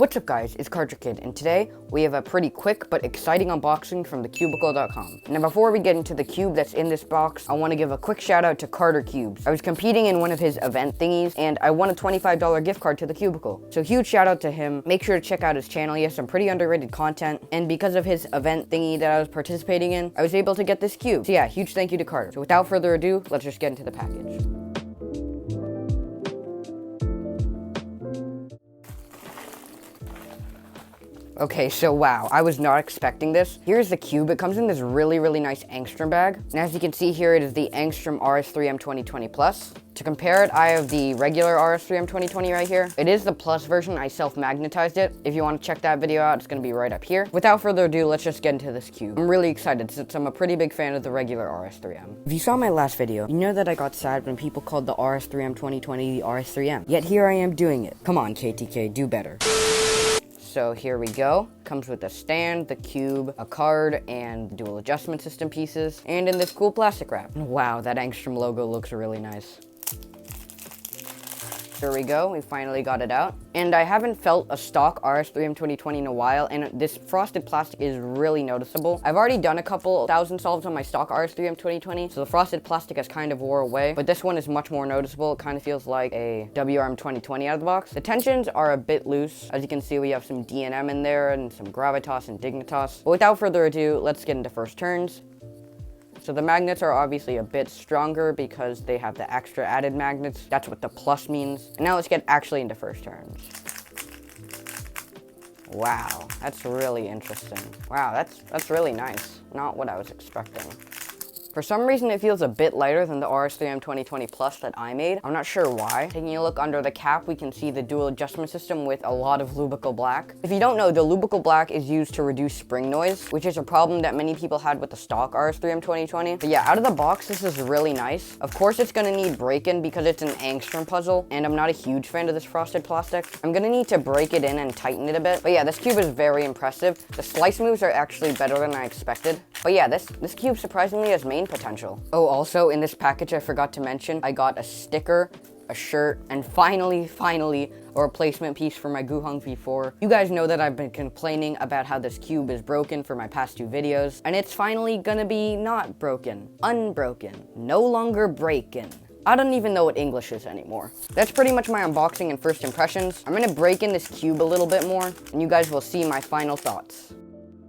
What's up guys, it's KardTrickKid, and today we have a pretty quick but exciting unboxing from TheCubicle.com. Now before we get into the cube that's in this box, I want to give a quick shout out to KardTrickKid. I was competing in one of his event thingies, and I won a $25 gift card to TheCubicle. So huge shout out to him. Make sure to check out his channel, he has some pretty underrated content, and because of his event thingy that I was participating in, I was able to get this cube. So yeah, huge thank you to Carter. So without further ado, let's just get into the package. Okay, so wow, I was not expecting this. Here's the cube. It comes in this really nice Angstrom bag. And as you can see here, it is the Angstrom RS3M 2020 Plus. To compare it, I have the regular RS3M 2020 right here. It is the Plus version. I self-magnetized it. If you want to check that video out, it's going to be right up here. Without further ado, let's just get into this cube. I'm really excited since I'm a pretty big fan of the regular RS3M. If you saw my last video, you know that I got sad when people called the RS3M 2020 the RS3M. Yet here I am doing it. Come on, KTK, do better. So here we go. Comes with a stand, the cube, a card, and dual adjustment system pieces, and in this cool plastic wrap. Wow, that Angstrom logo looks really nice. There we go, we finally got it out. And I haven't felt a stock RS3M 2020 in a while, and this frosted plastic is really noticeable. I've already done a couple thousand solves on my stock RS3M 2020, so the frosted plastic has kind of wore away, but this one is much more noticeable. It kind of feels like a WRM 2020 out of the box. The tensions are a bit loose. As you can see, we have some DNM in there and some gravitas and dignitas. But without further ado, let's get into first turns. So the magnets are obviously a bit stronger because they have the extra added magnets. That's what the plus means. And now let's get actually into first turns. Wow, that's really interesting. Wow, that's really nice. Not what I was expecting. For some reason, it feels a bit lighter than the RS3M 2020 Plus that I made. I'm not sure why. Taking a look under the cap, we can see the dual adjustment system with a lot of Lubical Black. If you don't know, the Lubical Black is used to reduce spring noise, which is a problem that many people had with the stock RS3M 2020. But yeah, out of the box, this is really nice. Of course, it's gonna need break-in because it's an Angstrom puzzle, and I'm not a huge fan of this frosted plastic. I'm gonna need to break it in and tighten it a bit. But yeah, this cube is very impressive. The slice moves are actually better than I expected. But yeah, this cube surprisingly has main potential. Oh, also in this package, I forgot to mention, I got a sticker, a shirt, and finally, a replacement piece for my Guhong V4. You guys know that I've been complaining about how this cube is broken for my past two videos, and it's finally gonna be not broken, unbroken, no longer breaking. I don't even know what English is anymore. That's pretty much my unboxing and first impressions. I'm gonna break in this cube a little bit more, and you guys will see my final thoughts.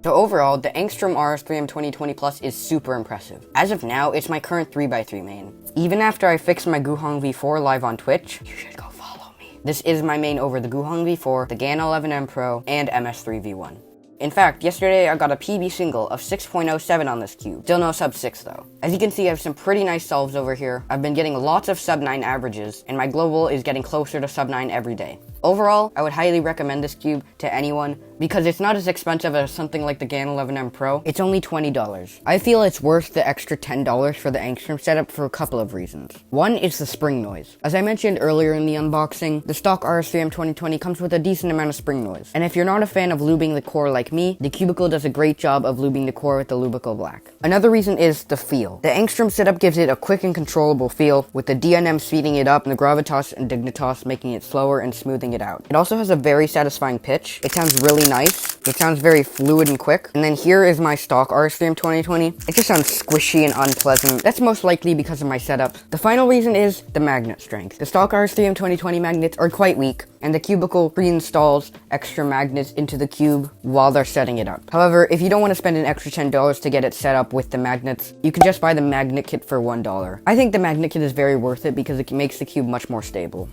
So overall, the Angstrom RS3M 2020 Plus is super impressive. As of now, it's my current 3x3 main. Even after I fixed my Guhong V4 live on Twitch, you should go follow me. This is my main over the Guhong V4, the GAN 11M Pro, and MS3 V1. In fact, yesterday I got a PB single of 6.07 on this cube. Still no sub 6 though. As you can see, I have some pretty nice solves over here. I've been getting lots of sub 9 averages, and my global is getting closer to sub 9 every day. Overall, I would highly recommend this cube to anyone because it's not as expensive as something like the GAN 11M Pro. It's only $20. I feel it's worth the extra $10 for the Angstrom setup for a couple of reasons. One is the spring noise. As I mentioned earlier in the unboxing, the stock RS3M 2020 comes with a decent amount of spring noise. And if you're not a fan of lubing the core like me, TheCubicle does a great job of lubing the core with the Lubical Black. Another reason is the feel. The Angstrom setup gives it a quick and controllable feel, with the DNM speeding it up and the gravitas and dignitas making it slower and smoothing it out. It also has a very satisfying pitch. It sounds really nice. It sounds very fluid and quick. And then here is my stock RS3M 2020. It just sounds squishy and unpleasant. That's most likely because of my setup. The final reason is the magnet strength. The stock RS3M 2020 magnets are quite weak, and TheCubicle pre-installs extra magnets into the cube while they're setting it up. However, if you don't want to spend an extra $10 to get it set up with the magnets, you can just buy the magnet kit for $1. I think the magnet kit is very worth it because it makes the cube much more stable.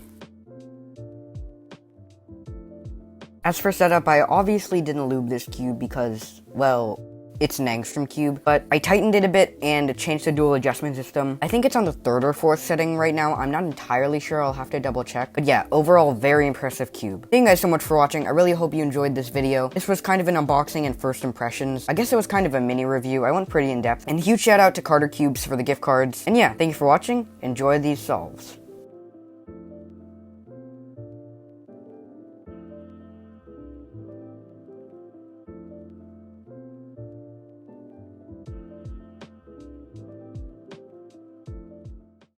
As for setup, I obviously didn't lube this cube because, well, it's an Angstrom cube, but I tightened it a bit and changed the dual adjustment system. I think it's on the 3rd or 4th setting right now. I'm not entirely sure. I'll have to double check. But yeah, overall, very impressive cube. Thank you guys so much for watching. I really hope you enjoyed this video. This was kind of an unboxing and first impressions. I guess it was kind of a mini review. I went pretty in depth. And huge shout out to KardTrickKid for the gift cards. And yeah, thank you for watching. Enjoy these solves.